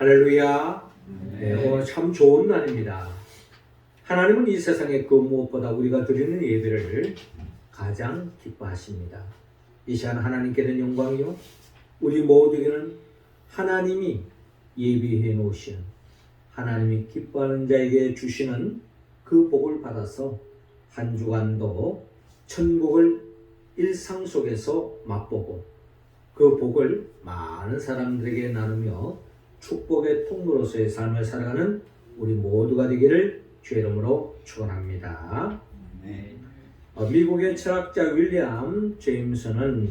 할렐루야. 오늘 참 좋은 날입니다. 하나님은 이 세상에 그 무엇보다 우리가 드리는 예배를 가장 기뻐하십니다. 이 시간 하나님께는 영광이요, 우리 모두에게는 하나님이 예비해 놓으신, 하나님이 기뻐하는 자에게 주시는 그 복을 받아서 한 주간도 천국을 일상 속에서 맛보고 그 복을 많은 사람들에게 나누며 축복의 통로로서의 삶을 살아가는 우리 모두가 되기를 주의 이름으로 축원합니다. 미국의 철학자 윌리엄 제임스는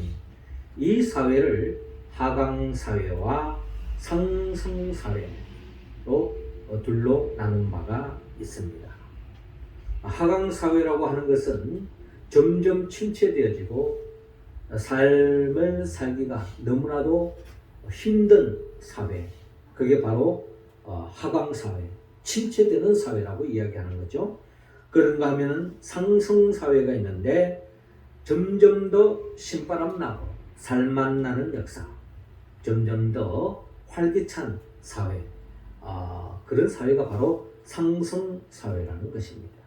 이 사회를 하강사회와 상승사회로 둘로 나눈 바가 있습니다. 하강사회라고 하는 것은 점점 침체되어지고 삶을 살기가 너무나도 힘든 사회, 그게 바로 하강사회, 침체되는 사회라고 이야기하는 거죠. 그런가 하면 상승사회가 있는데 점점 더 신바람 나고 살맛 나는 역사, 점점 더 활기찬 사회, 그런 사회가 바로 상승사회라는 것입니다.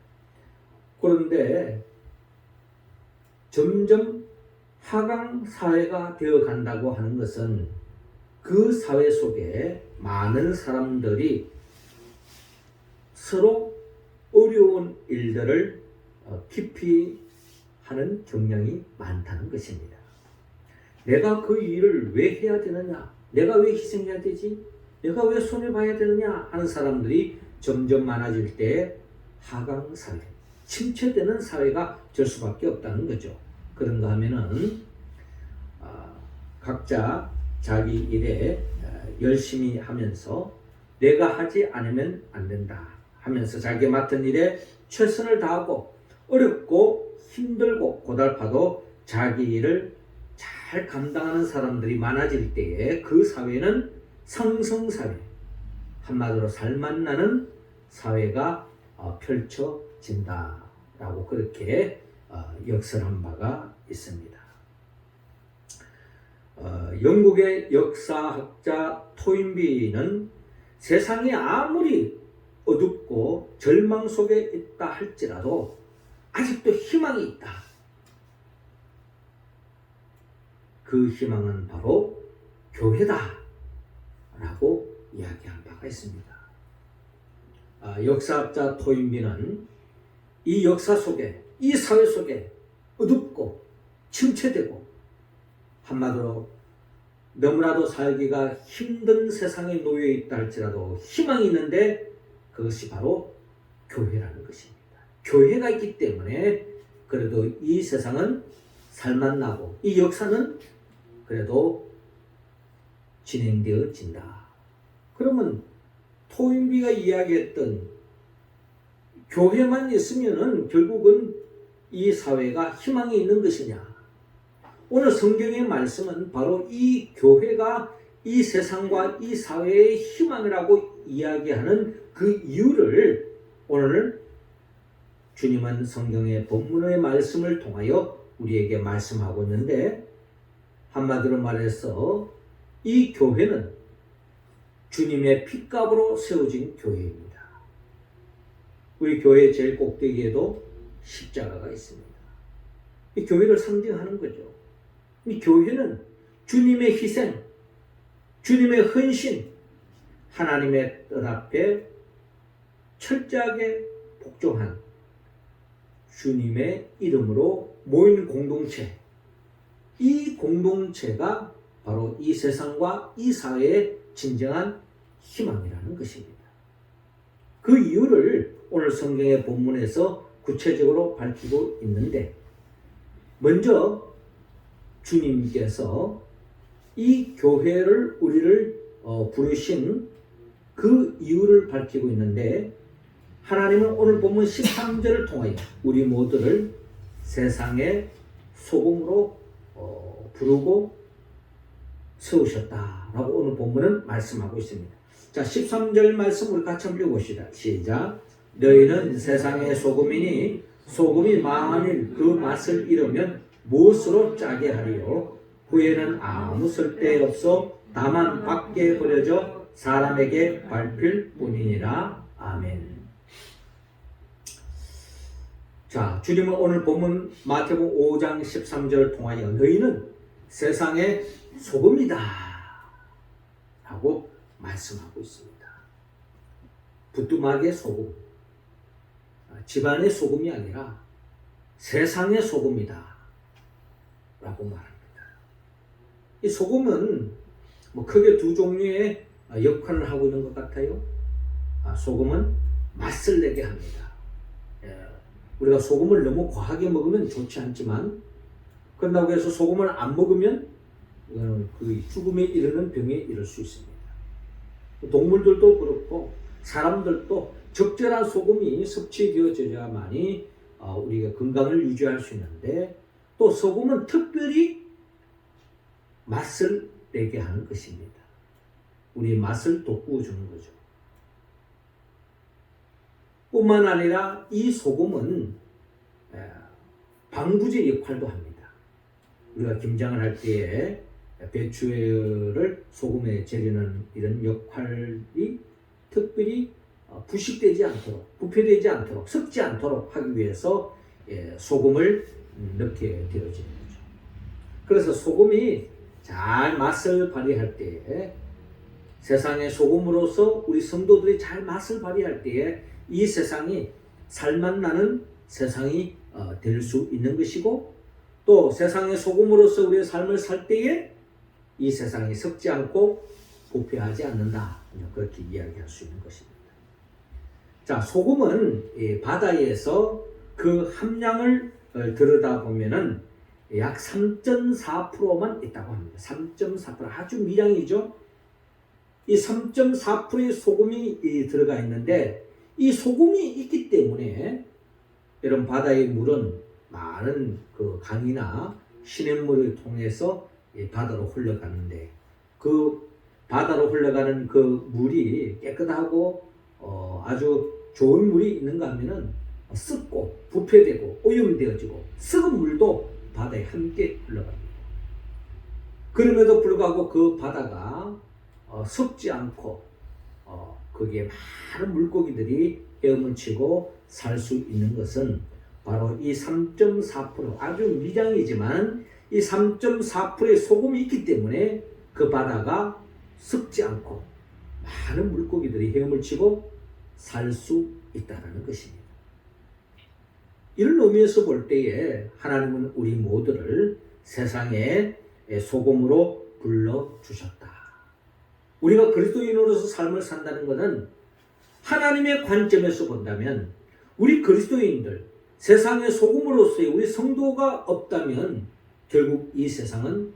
그런데 점점 하강사회가 되어 간다고 하는 것은 그 사회 속에 많은 사람들이 서로 어려운 일들을 깊이 하는 경향이 많다는 것입니다. 내가 그 일을 왜 해야 되느냐? 내가 왜 희생해야 되지? 내가 왜 손해봐야 되느냐? 하는 사람들이 점점 많아질 때 하강사회, 침체되는 사회가 될 수밖에 없다는 거죠. 그런가 하면은 각자 자기 일에 열심히 하면서 내가 하지 않으면 안 된다 하면서 자기 맡은 일에 최선을 다하고 어렵고 힘들고 고달파도 자기 일을 잘 감당하는 사람들이 많아질 때에 그 사회는 상승사회, 한마디로 살맛나는 사회가 펼쳐진다라고 그렇게 역설한 바가 있습니다. 영국의 역사학자 토인비는 세상이 아무리 어둡고 절망 속에 있다 할지라도 아직도 희망이 있다. 그 희망은 바로 교회다 라고 이야기한 바가 있습니다. 역사학자 토인비는 이 역사 속에, 이 사회 속에 어둡고 침체되고 한마디로 너무나도 살기가 힘든 세상에 놓여 있다 할지라도 희망이 있는데 그것이 바로 교회라는 것입니다. 교회가 있기 때문에 그래도 이 세상은 살맛나고 이 역사는 그래도 진행되어진다. 그러면 토인비가 이야기했던 교회만 있으면은 결국은 이 사회가 희망이 있는 것이냐? 오늘 성경의 말씀은 바로 이 교회가 이 세상과 이 사회의 희망이라고 이야기하는 그 이유를 오늘 주님은 성경의 본문의 말씀을 통하여 우리에게 말씀하고 있는데, 한마디로 말해서 이 교회는 주님의 핏값으로 세워진 교회입니다. 우리 교회의 제일 꼭대기에도 십자가가 있습니다. 이 교회를 상징하는 거죠. 이 교회는 주님의 희생, 주님의 헌신, 하나님의 뜻 앞에 철저하게 복종한 주님의 이름으로 모인 공동체, 이 공동체가 바로 이 세상과 이 사회의 진정한 희망이라는 것입니다. 그 이유를 오늘 성경의 본문에서 구체적으로 밝히고 있는데, 먼저 주님께서 이 교회를 우리를 부르신 그 이유를 밝히고 있는데, 하나님은 오늘 본문 13절을 통하여 우리 모두를 세상의 소금으로 부르고 세우셨다라고 오늘 본문은 말씀하고 있습니다. 자, 13절 말씀 우리 같이 한번 읽어봅시다. 시작. 너희는 세상의 소금이니 소금이 만일 그 맛을 잃으면 무엇으로 짜게 하리요? 후에는 아무 쓸데없어 다만 밖에 버려져 사람에게 밟힐 뿐이니라. 아멘. 자, 주님은 오늘 본문 마태복음 5장 13절을 통하여 너희는 세상의 소금이다 라고 말씀하고 있습니다. 부뚜막의 소금, 집안의 소금이 아니라 세상의 소금이다 라고 말합니다. 이 소금은 크게 두 종류의 역할을 하고 있는 것 같아요. 소금은 맛을 내게 합니다. 우리가 소금을 너무 과하게 먹으면 좋지 않지만, 그런다고 해서 소금을 안 먹으면 그 죽음에 이르는 병에 이를 수 있습니다. 동물들도 그렇고 사람들도 적절한 소금이 섭취되어져야만이 우리가 건강을 유지할 수 있는데, 또 소금은 특별히 맛을 내게 하는 것입니다. 우리 맛을 돋구어주는 거죠. 뿐만 아니라 이 소금은 방부제 역할도 합니다. 우리가 김장을 할 때에 배추를 소금에 절이는 이런 역할이 특별히 부식되지 않도록, 부패되지 않도록, 섞지 않도록 하기 위해서 소금을 넣게 되어지는 거죠. 그래서 소금이 잘 맛을 발휘할 때에, 세상의 소금으로서 우리 성도들이 잘 맛을 발휘할 때에 이 세상이 살맛 나는 세상이 될 수 있는 것이고, 또 세상의 소금으로서 우리의 삶을 살 때에 이 세상이 섞지 않고 부패하지 않는다, 그렇게 이야기할 수 있는 것입니다. 자, 소금은 바다에서 그 함량을 들여다보면은 약 3.4%만 있다고 합니다. 3.4%, 아주 미량이죠. 이 3.4%의 소금이 들어가 있는데, 이 소금이 있기 때문에 이런 바다의 물은 많은 그 강이나 시냇물을 통해서 바다로 흘러가는데, 그 바다로 흘러가는 그 물이 깨끗하고 아주 좋은 물이 있는가 하면은 썩고 부패되고 오염되어지고 썩은 물도 바다에 함께 흘러갑니다. 그럼에도 불구하고 그 바다가 썩지 않고 거기에 많은 물고기들이 헤엄치고 살 수 있는 것은 바로 이 3.4%, 아주 미량이지만 이 3.4%의 소금이 있기 때문에 그 바다가 썩지 않고 많은 물고기들이 헤엄치고 살 수 있다는 것입니다. 이런 의미에서 볼 때에 하나님은 우리 모두를 세상의 소금으로 불러주셨다. 우리가 그리스도인으로서 삶을 산다는 것은 하나님의 관점에서 본다면 우리 그리스도인들, 세상의 소금으로서의 우리 성도가 없다면 결국 이 세상은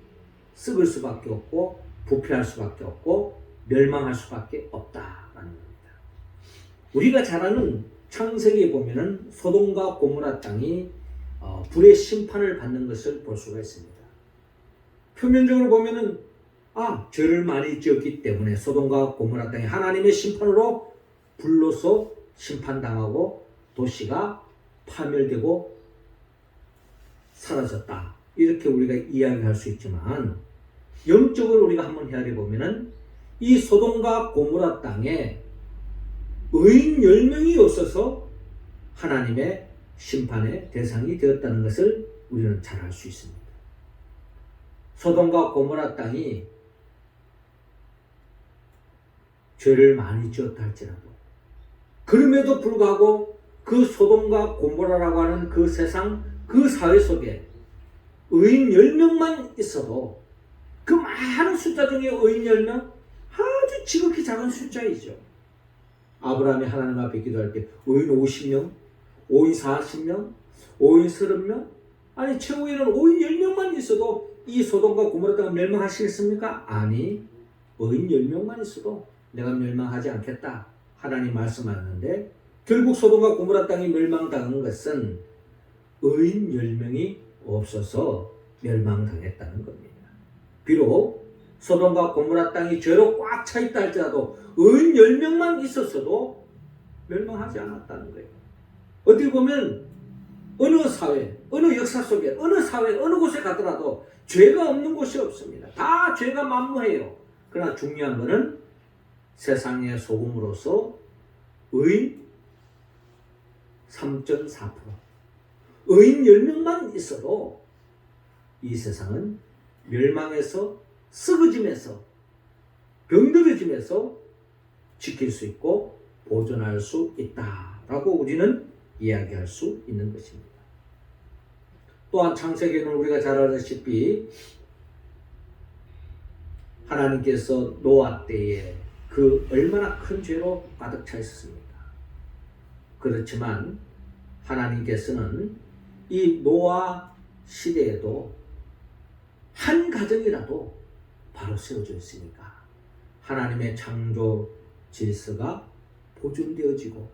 썩을 수밖에 없고 부패할 수밖에 없고 멸망할 수밖에 없다라는 겁니다. 우리가 잘 아는 창세기에 보면은 소돔과 고모라 땅이 불의 심판을 받는 것을 볼 수가 있습니다. 표면적으로 보면은 죄를 많이 지었기 때문에 소돔과 고모라 땅이 하나님의 심판으로 불로서 심판당하고 도시가 파멸되고 사라졌다, 이렇게 우리가 이야기할 수 있지만, 영적으로 우리가 한번 헤아려 보면은 이 소돔과 고모라 땅에 의인 10명이 없어서 하나님의 심판의 대상이 되었다는 것을 우리는 잘 알 수 있습니다. 소돔과 고모라 땅이 죄를 많이 지었다 할지라도, 그럼에도 불구하고 그 소돔과 고모라라고 하는 그 세상, 그 사회 속에 의인 10명만 있어도, 그 많은 숫자 중에 의인 10명, 아주 지극히 작은 숫자이죠. 아브라함이 하나님 앞에 기도할 때 의인 50명, 의인 40명, 의인 30명, 아니 최후에는 의인 10명만 있어도 이 소돔과 고모라 땅을 멸망하시겠습니까? 아니, 의인 10명만 있어도 내가 멸망하지 않겠다, 하나님 말씀하셨는데, 결국 소돔과 고모라 땅이 멸망당한 것은 의인 10명이 없어서 멸망당했다는 겁니다. 비록 소돔과 고모라 땅이 죄로 꽉 차 있다 할지라도 의인 10명만 있었어도 멸망하지 않았다는 거예요. 어떻게 보면 어느 사회, 어느 역사 속에, 어느 사회, 어느 곳에 가더라도 죄가 없는 곳이 없습니다. 다 죄가 만무해요. 그러나 중요한 것은 세상의 소금으로서 의인 3.4%, 의인 10명만 있어도 이 세상은 멸망에서 썩어짐에서 병들어짐에서 지킬 수 있고 보존할 수 있다라고 우리는 이야기할 수 있는 것입니다. 또한 창세기는 우리가 잘 알다시피 하나님께서 노아 때에 그 얼마나 큰 죄로 가득 차 있었습니까? 그렇지만 하나님께서는 이 노아 시대에도 한 가정이라도 바로 세워져 있으니까 하나님의 창조 질서가 보존되어지고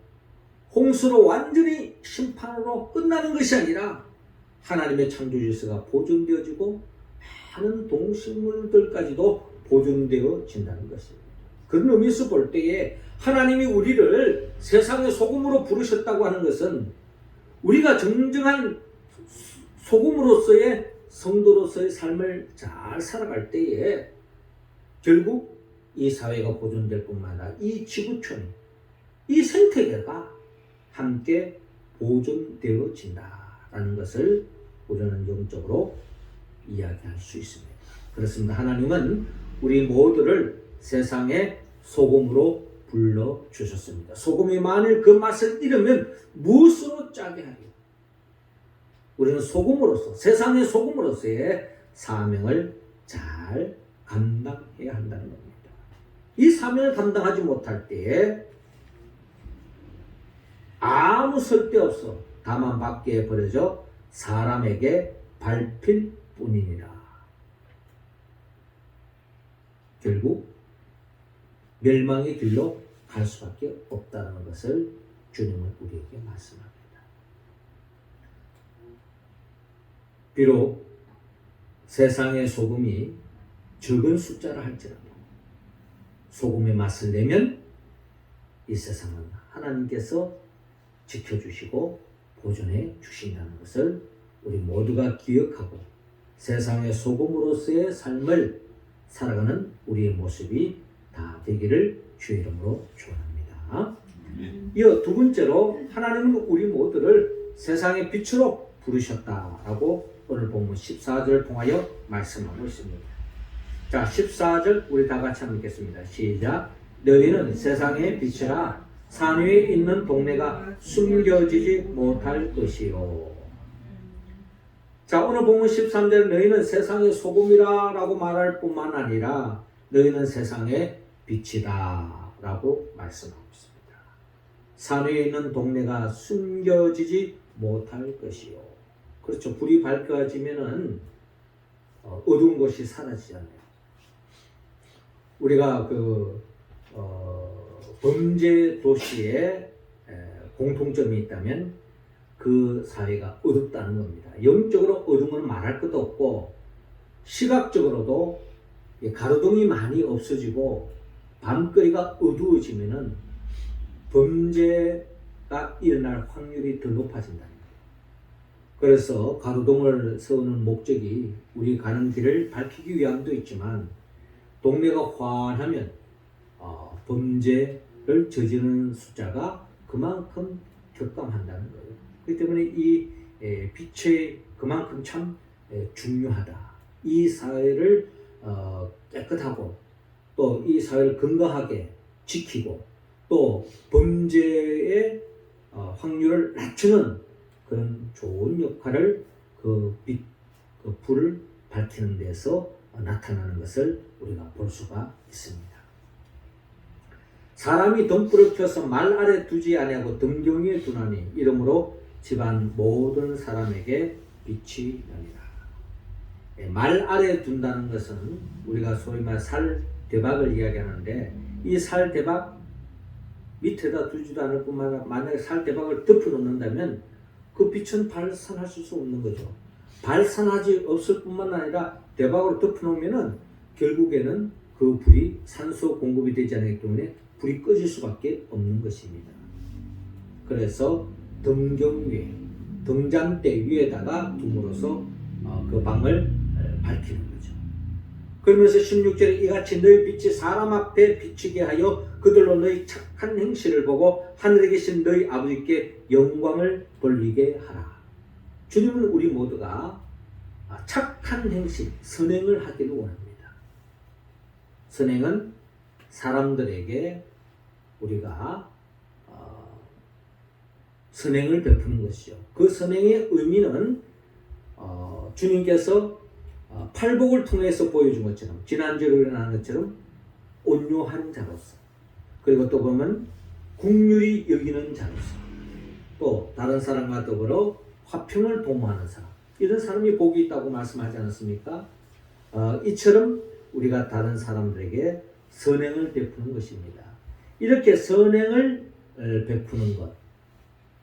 홍수로 완전히 심판으로 끝나는 것이 아니라 하나님의 창조 질서가 보존되어지고 많은 동식물들까지도 보존되어진다는 것입니다. 그런 의미에서 볼 때에 하나님이 우리를 세상의 소금으로 부르셨다고 하는 것은 우리가 정정한 소금으로서의 성도로서의 삶을 잘 살아갈 때에 결국 이 사회가 보존될 뿐만 아니라 이 지구촌, 이 생태계가 함께 보존되어진다라는 것을 우리는 영적으로 이야기할 수 있습니다. 그렇습니다. 하나님은 우리 모두를 세상의 소금으로 불러주셨습니다. 소금이 만일 그 맛을 잃으면 무엇으로 짜게 하리요? 우리는 소금으로서, 세상의 소금으로서의 사명을 잘 감당해야 한다는 겁니다. 이 사명을 감당하지 못할 때에 아무 쓸데없어 다만 밖에 버려져 사람에게 밟힐 뿐이니라. 결국 멸망의 길로 갈 수밖에 없다는 것을 주님은 우리에게 말씀합니다. 비록 세상의 소금이 적은 숫자라 할지라도 소금의 맛을 내면 이 세상은 하나님께서 지켜주시고 보존해 주신다는 것을 우리 모두가 기억하고 세상의 소금으로서의 삶을 살아가는 우리의 모습이 다 되기를 주의 이름으로 축원합니다. 이어 두 번째로 하나님은 우리 모두를 세상의 빛으로 부르셨다라고 오늘 본문 14절을 통하여 말씀하고 있습니다. 자, 14절 우리 다 같이 한번 읽겠습니다. 시작. 너희는 세상의 빛이라 산 위에 있는 동네가 숨겨지지 못할 것이요. 자, 오늘 본문 13절 너희는 세상의 소금이라 라고 말할 뿐만 아니라 너희는 세상의 빛이다 라고 말씀하고 있습니다. 산 위에 있는 동네가 숨겨지지 못할 것이요. 그렇죠. 불이 밝혀지면은 어두운 곳이 사라지잖아요. 우리가 범죄 도시에 공통점이 있다면 그 사회가 어둡다는 겁니다. 영적으로 어두운 건 말할 것도 없고 시각적으로도 가로등이 많이 없어지고 밤거리가 어두워지면은 범죄가 일어날 확률이 더 높아진다는 거예요. 그래서 가로등을 세우는 목적이 우리 가는 길을 밝히기 위함도 있지만 동네가 환하면 범죄를 저지르는 숫자가 그만큼 격감한다는 거예요. 그렇기 때문에 이 빛이 그만큼 참 중요하다. 이 사회를 깨끗하고 또 이 사회를 건강하게 지키고 또 범죄의 확률을 낮추는 그런 좋은 역할을 그 빛, 그 불을 밝히는 데서 나타나는 것을 우리가 볼 수가 있습니다. 사람이 등불을 켜서 말 아래 두지 아니하고 등경 위에 두나니 이러므로 집안 모든 사람에게 빛이 나니라. 말 아래 둔다는 것은 우리가 소위 말 살대박을 이야기하는데 이 살대박 밑에다 두지도 않을 뿐만 아니라 만약에 살대박을 덮어 놓는다면 그 빛은 발산할 수 없는 거죠. 발산하지 없을 뿐만 아니라 대박으로 덮어 놓으면은 결국에는 그 불이 산소 공급이 되지 않기 때문에 불이 꺼질 수밖에 없는 것입니다. 그래서 등경 위에, 등잔대 위에다가 둠으로써 그 방을 밝히는 거죠. 그러면서 16절에 이같이 너희 빛이 사람 앞에 비치게 하여 그들로 너희 착한 행실을 보고 하늘에 계신 너희 아버지께 영광을 돌리게 하라. 주님은 우리 모두가 착한 행실, 선행을 하기를 원합니다. 선행은 사람들에게 우리가 선행을 베푸는 것이죠. 그 선행의 의미는 주님께서 팔복을 통해서 보여준 것처럼, 지난주에 일어난 것처럼 온유한 자로서, 그리고 또 보면 긍휼히 여기는 자로서, 또 다른 사람과 더불어 화평을 도모하는 사람, 이런 사람이 복이 있다고 말씀하지 않았습니까? 이처럼 우리가 다른 사람들에게 선행을 베푸는 것입니다. 이렇게 선행을 베푸는 것,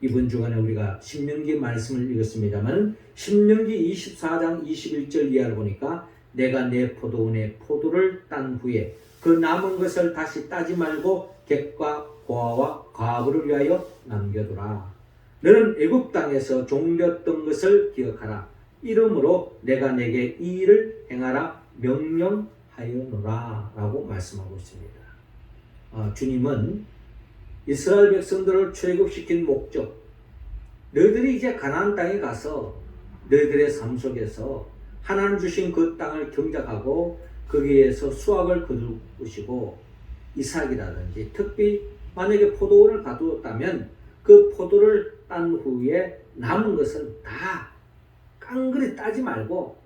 이번 주간에 우리가 신명기 말씀을 읽었습니다만 신명기 24장 21절 이하를 보니까 내가 내 포도원에 포도를 딴 후에 그 남은 것을 다시 따지 말고 객과 고아와 과부를 위하여 남겨두라. 너는 애굽 땅에서 종되었던 것을 기억하라. 이러므로 내가 내게 이 일을 행하라 명령하여노라 라고 말씀하고 있습니다. 주님은 이스라엘 백성들을 출애굽시킨 목적, 너희들이 이제 가나안 땅에 가서 너희들의 삶 속에서 하나님 주신 그 땅을 경작하고 거기에서 수확을 거두시고 이삭이라든지 특히 만약에 포도원을 가두었다면 그 포도를 딴 후에 남은 것은 다 깡그리 따지 말고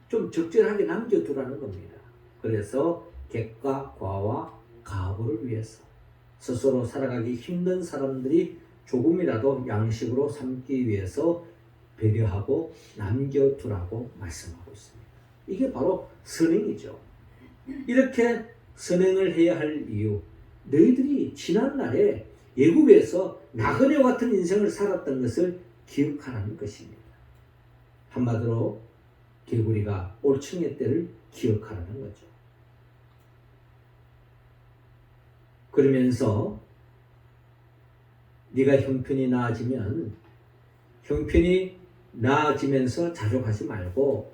좀 적절하게 남겨두라는 겁니다. 그래서 객과 과와 가부를 위해서 스스로 살아가기 힘든 사람들이 조금이라도 양식으로 삼기 위해서 배려하고 남겨두라고 말씀하고 있습니다. 이게 바로 선행이죠. 이렇게 선행을 해야 할 이유, 너희들이 지난날에 애굽에서 나그네와 같은 인생을 살았던 것을 기억하라는 것입니다. 한마디로 개구리가 올챙이 때를 기억하라는 거죠. 그러면서 네가 형편이 나아지면서 자족하지 말고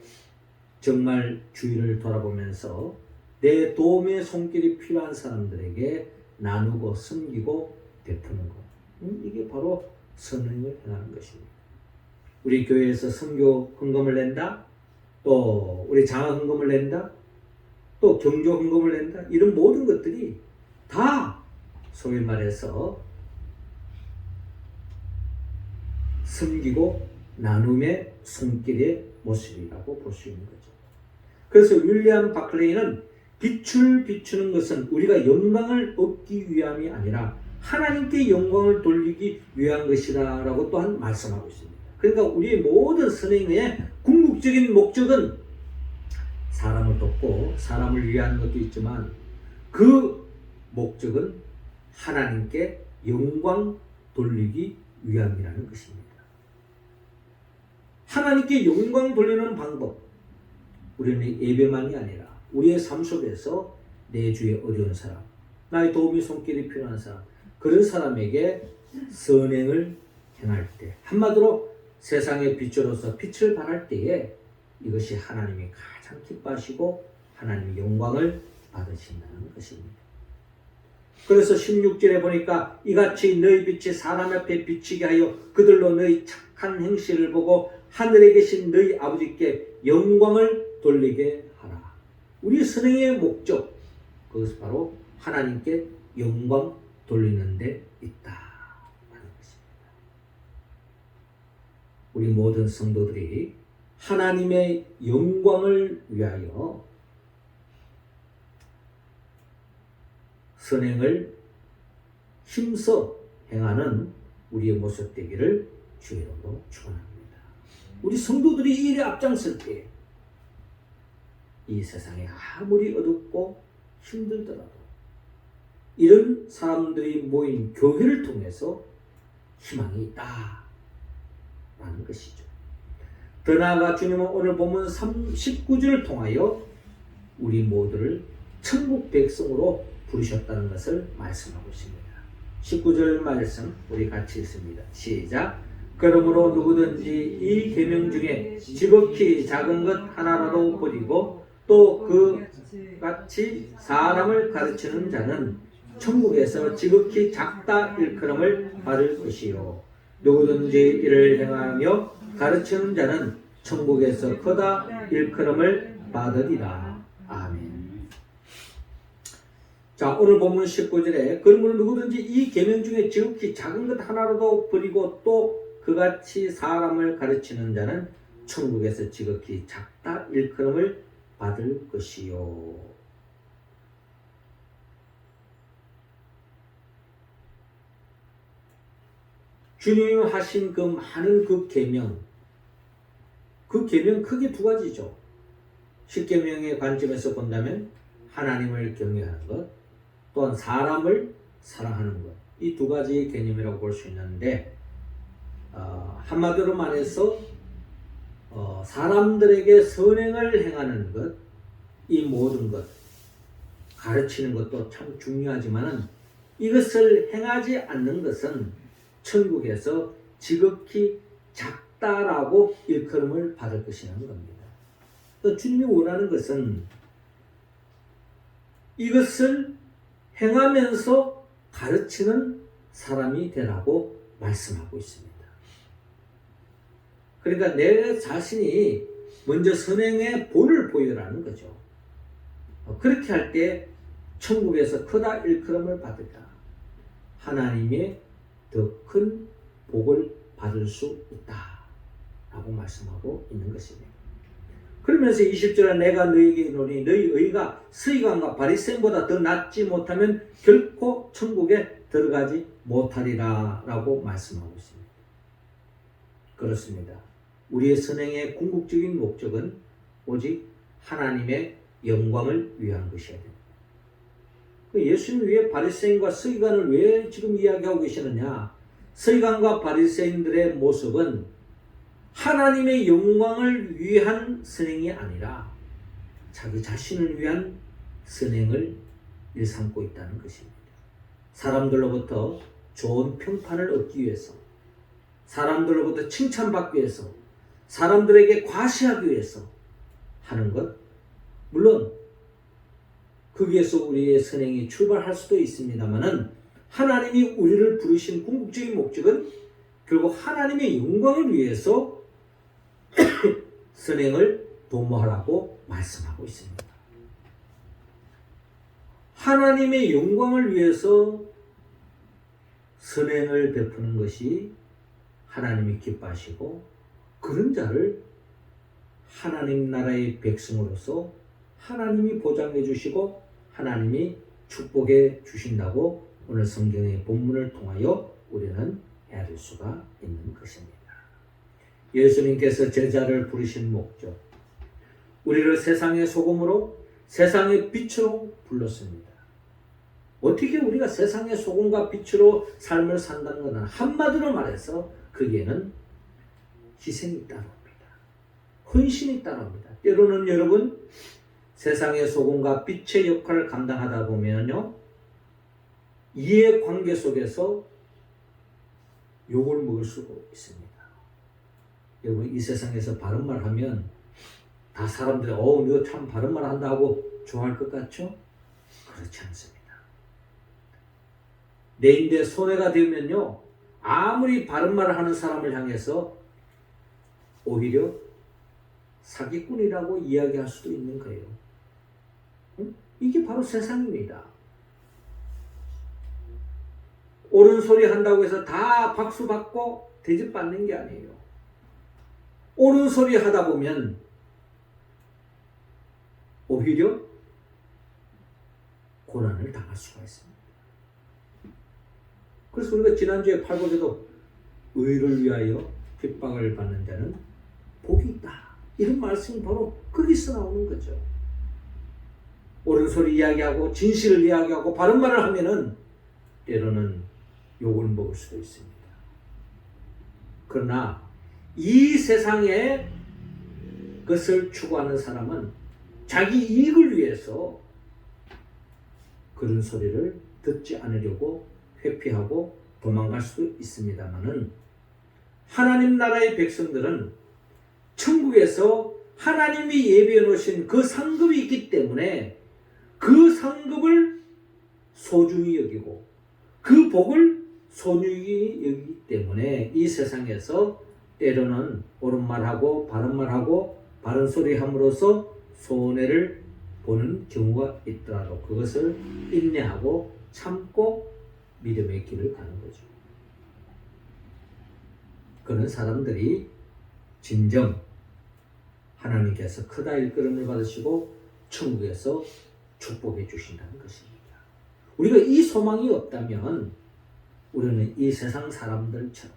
정말 주위를 돌아보면서 내 도움의 손길이 필요한 사람들에게 나누고 섬기고 베푸는 것. 이게 바로 선행을 행하는 것입니다. 우리 교회에서 선교 헌금을 낸다, 또 우리 장학 헌금을 낸다, 또 경조 헌금을 낸다, 이런 모든 것들이 다 소위 말해서 섬기고 나눔의 손길의 모습이라고 볼 수 있는 거죠. 그래서 윌리엄 바클레이는 빛을 비추는 것은 우리가 영광을 얻기 위함이 아니라 하나님께 영광을 돌리기 위한 것이다 라고 또한 말씀하고 있습니다. 그러니까 우리의 모든 선행의 궁극적인 목적은 사람을 돕고 사람을 위한 것도 있지만 그 목적은 하나님께 영광 돌리기 위함이라는 것입니다. 하나님께 영광 돌리는 방법, 우리는 예배만이 아니라 우리의 삶 속에서 내 주위에 어려운 사람, 나의 도움이 손길이 필요한 사람, 그런 사람에게 선행을 행할 때, 한마디로 세상의 빛으로서 빛을 발할 때에 이것이 하나님이 가장 기뻐하시고 하나님의 영광을 받으신다는 것입니다. 그래서 16절에 보니까 이같이 너희 빛이 사람 앞에 비치게 하여 그들로 너희 착한 행실을 보고 하늘에 계신 너희 아버지께 영광을 돌리게 하라. 우리 선행의 목적, 그것은 바로 하나님께 영광 돌리는 데 있다 라는 것입니다. 우리 모든 성도들이 하나님의 영광을 위하여 선행을 힘써 행하는 우리의 모습 되기를 주의로 축원합니다. 우리 성도들이 이 일에 앞장설 때 이 세상에 아무리 어둡고 힘들더라도 이런 사람들이 모인 교회를 통해서 희망이 있다 라는 것이죠. 더 나아가 주님은 오늘 보면 19절을 통하여 우리 모두를 천국 백성으로 부르셨다는 것을 말씀하고 있습니다. 19절 말씀 우리 같이 읽습니다. 시작. 그러므로 누구든지 이 계명 중에 지극히 작은 것 하나라도 버리고 또 그 같이 사람을 가르치는 자는 천국에서 지극히 작다 일컬음을 받을 것이요 누구든지 이를 행하며 가르치는 자는 천국에서 크다 일컬음을 받으리라. 아멘. 자, 오늘 본문 19절에 그러므로 누구든지 이 계명 중에 지극히 작은 것 하나라도 버리고 또 그같이 사람을 가르치는 자는 천국에서 지극히 작다 일컬음을 받을 것이요. 주님 하신 그 많은 그 계명 크게 두 가지죠. 십계명의 관점에서 본다면 하나님을 경외하는 것, 또한 사람을 사랑하는 것, 이 두 가지 개념이라고 볼 수 있는데 한마디로 말해서 사람들에게 선행을 행하는 것, 이 모든 것 가르치는 것도 참 중요하지만은 이것을 행하지 않는 것은 천국에서 지극히 작다라고 일컬음을 받을 것이라는 겁니다. 주님이 원하는 것은 이것을 행하면서 가르치는 사람이 되라고 말씀하고 있습니다. 그러니까 내 자신이 먼저 선행의 본을 보여라는 거죠. 그렇게 할 때 천국에서 크다 일컬음을 받으라. 하나님의 더 큰 복을 받을 수 있다 라고 말씀하고 있는 것입니다. 그러면서 20절에 내가 너희에게 이르노니 너희 의가 서기관과 바리새인보다 더 낫지 못하면 결코 천국에 들어가지 못하리라 라고 말씀하고 있습니다. 그렇습니다. 우리의 선행의 궁극적인 목적은 오직 하나님의 영광을 위한 것이어야 됩니다. 예수님 왜 바리새인과 서기관을 왜 지금 이야기하고 계시느냐? 서기관과 바리새인들의 모습은 하나님의 영광을 위한 선행이 아니라 자기 자신을 위한 선행을 일삼고 있다는 것입니다. 사람들로부터 좋은 평판을 얻기 위해서, 사람들로부터 칭찬받기 위해서, 사람들에게 과시하기 위해서 하는 것, 물론 거기에서 우리의 선행이 출발할 수도 있습니다만은 하나님이 우리를 부르신 궁극적인 목적은 결국 하나님의 영광을 위해서 선행을 도모하라고 말씀하고 있습니다. 하나님의 영광을 위해서 선행을 베푸는 것이 하나님이 기뻐하시고 그런 자를 하나님 나라의 백성으로서 하나님이 보장해 주시고 하나님이 축복해 주신다고 오늘 성경의 본문을 통하여 우리는 헤아릴 수가 있는 것입니다. 예수님께서 제자를 부르신 목적, 우리를 세상의 소금으로 세상의 빛으로 불렀습니다. 어떻게 우리가 세상의 소금과 빛으로 삶을 산다는 것은 한마디로 말해서 거기에는 희생이 따릅니다. 헌신이 따릅니다. 때로는 여러분 세상의 소금과 빛의 역할을 감당하다 보면요, 이해관계 속에서 욕을 먹을 수가 있습니다. 여러분 이 세상에서 바른 말 하면 다 사람들이 너 참 바른 말 한다 하고 좋아할 것 같죠? 그렇지 않습니다. 내인데 손해가 되면요, 아무리 바른 말을 하는 사람을 향해서 오히려 사기꾼이라고 이야기할 수도 있는 거예요. 이게 바로 세상입니다. 옳은 소리 한다고 해서 다 박수 받고 대접 받는 게 아니에요. 옳은 소리 하다 보면 오히려 고난을 당할 수가 있습니다. 그래서 우리가 지난주에 8복에도 의를 위하여 핍박을 받는 자는 복이 있다, 이런 말씀이 바로 거기서 나오는 거죠. 옳은 소리 이야기하고 진실을 이야기하고 바른 말을 하면은 때로는 욕을 먹을 수도 있습니다. 그러나 이 세상에 것을 추구하는 사람은 자기 이익을 위해서 그런 소리를 듣지 않으려고 회피하고 도망갈 수도 있습니다만은 하나님 나라의 백성들은 천국에서 하나님이 예비해 놓으신 그 상급이 있기 때문에 그 상급을 소중히 여기고 그 복을 소중히 여기기 때문에 이 세상에서 때로는 옳은 말하고 바른 말하고 바른 소리 함으로써 손해를 보는 경우가 있더라도 그것을 인내하고 참고 믿음의 길을 가는 거죠. 그런 사람들이 진정 하나님께서 크다 일컬음을 받으시고 천국에서 축복해 주신다는 것입니다. 우리가 이 소망이 없다면 우리는 이 세상 사람들처럼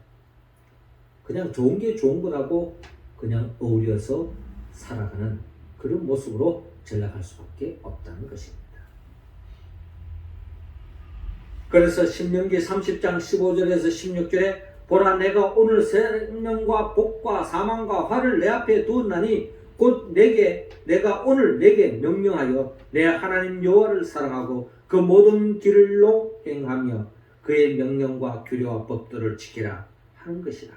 그냥 좋은 게 좋은 거라고 그냥 어울려서 살아가는 그런 모습으로 전락할 수밖에 없다는 것입니다. 그래서 신명기 30장 15절에서 16절에 보라 내가 오늘 생명과 복과 사망과 화를 내 앞에 두었나니 곧 내가 오늘 내게 명령하여 내 하나님 여호와를 사랑하고 그 모든 길로 행하며 그의 명령과 규례와 법도를 지키라 하는 것이라.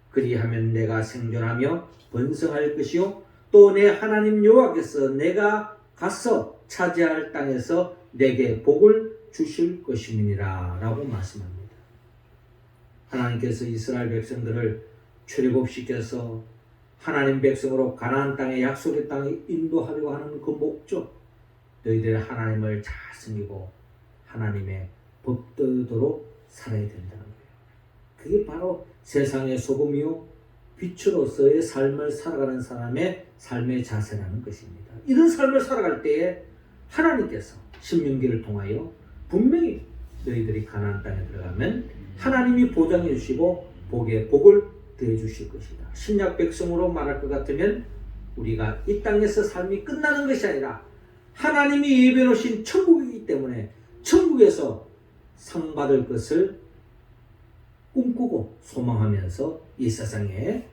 그리하면 내가 생존하며 번성할 것이요 또 내 하나님 여호와께서 내가 가서 차지할 땅에서 내게 복을 주실 것임이니라 라고 말씀합니다. 하나님께서 이스라엘 백성들을 출애굽시켜서 하나님 백성으로 가나안 땅의 약속의 땅에 인도하려고 하는 그 목적, 너희들 하나님을 잘 섬기고 하나님의 법도대로 살아야 된다는 거예요. 그게 바로 세상의 소금이요 빛으로서의 삶을 살아가는 사람의 삶의 자세라는 것입니다. 이런 삶을 살아갈 때에 하나님께서 신명기를 통하여 분명히 너희들이 가나안 땅에 들어가면 하나님이 보장해 주시고 복을 더해 주실 것이다. 신약 백성으로 말할 것 같으면 우리가 이 땅에서 삶이 끝나는 것이 아니라 하나님이 예비해 놓으신 천국이기 때문에 천국에서 상 받을 것을 꿈꾸고 소망하면서 이 세상에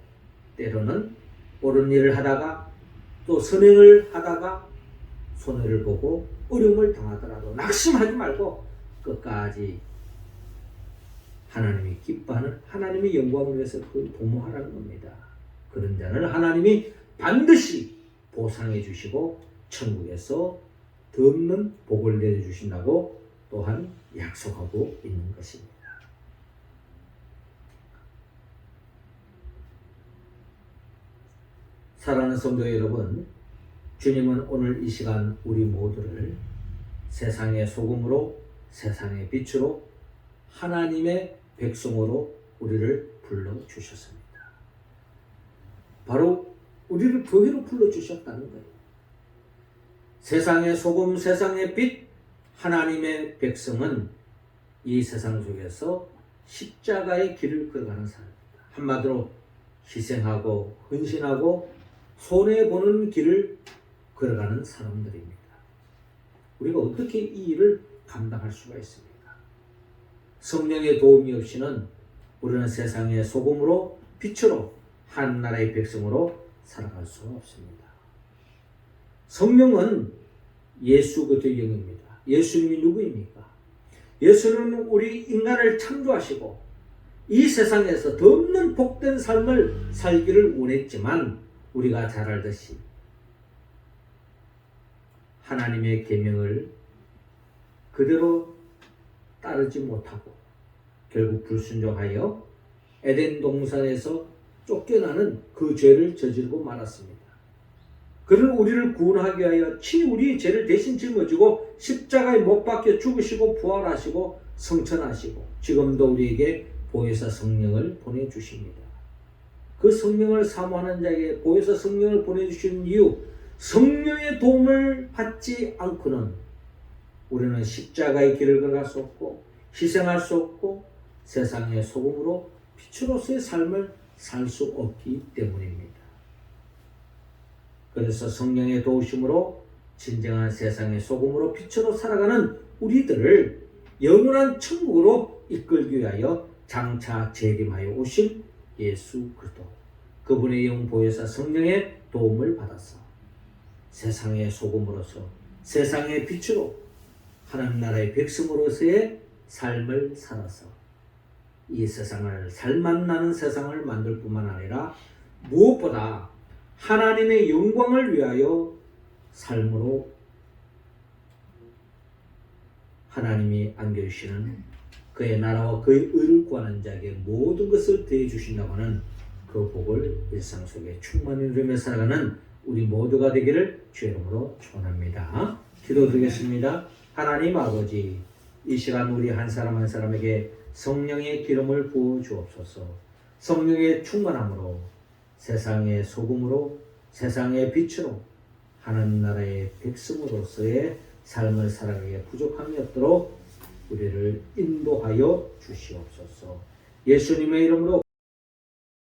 때로는 옳은 일을 하다가 또 선행을 하다가 손해를 보고 어려움을 당하더라도 낙심하지 말고 끝까지 하나님이 기뻐하는 하나님의 영광을 위해서 그걸 도모하라는 겁니다. 그런 자는 하나님이 반드시 보상해 주시고 천국에서 더 없는 복을 내려주신다고 또한 약속하고 있는 것입니다. 사랑하는 성도 여러분, 주님은 오늘 이 시간 우리 모두를 세상의 소금으로 세상의 빛으로 하나님의 백성으로 우리를 불러주셨습니다. 바로 우리를 교회로 불러주셨다는 거예요. 세상의 소금, 세상의 빛, 하나님의 백성은 이 세상 속에서 십자가의 길을 걸어가는 사람입니다. 한마디로 희생하고 헌신하고 손해보는 길을 걸어가는 사람들입니다. 우리가 어떻게 이 일을 감당할 수가 있습니까? 성령의 도움이 없이는 우리는 세상의 소금으로 빛으로 한 나라의 백성으로 살아갈 수가 없습니다. 성령은 예수 그리스도의 영입니다. 예수님이 누구입니까? 예수는 우리 인간을 창조하시고 이 세상에서 더 없는 복된 삶을 살기를 원했지만 우리가 잘 알듯이 하나님의 계명을 그대로 따르지 못하고 결국 불순종하여 에덴 동산에서 쫓겨나는 그 죄를 저지르고 말았습니다. 그를 우리를 구원하기 위하여 친히 우리의 죄를 대신 짊어지고 십자가에 못 박혀 죽으시고 부활하시고 성천하시고 지금도 우리에게 보혜사 성령을 보내주십니다. 그 성령을 사모하는 자에게 보혜사 성령을 보내주시는 이유, 성령의 도움을 받지 않고는 우리는 십자가의 길을 걸어갈 수 없고 희생할 수 없고 세상의 소금으로 빛으로서의 삶을 살 수 없기 때문입니다. 그래서 성령의 도우심으로 진정한 세상의 소금으로 빛으로 살아가는 우리들을 영원한 천국으로 이끌기 위하여 장차 재림하여 오실 예수 그리스도, 그분의 영 보혜사 성령의 도움을 받아서 세상의 소금으로서 세상의 빛으로 하나님 나라의 백성으로서의 삶을 살아서 이 세상을 살맛나는 세상을 만들 뿐만 아니라 무엇보다 하나님의 영광을 위하여 삶으로 하나님이 안겨주시는 그의 나라와 그의 의를 구하는 자에게 모든 것을 더해 주신다고 하는 그 복을 일상 속에 충만히 누리며 살아가는 우리 모두가 되기를 주의 이름으로 축원합니다. 기도드리겠습니다. 하나님 아버지, 이 시간 우리 한 사람 한 사람에게 성령의 기름을 부어 주옵소서. 성령의 충만함으로 세상의 소금으로 세상의 빛으로 하나님나라의 백성으로서의 삶을 살아가기에 부족함이 없도록 우리를 인도하여 주시옵소서. 예수님의 이름으로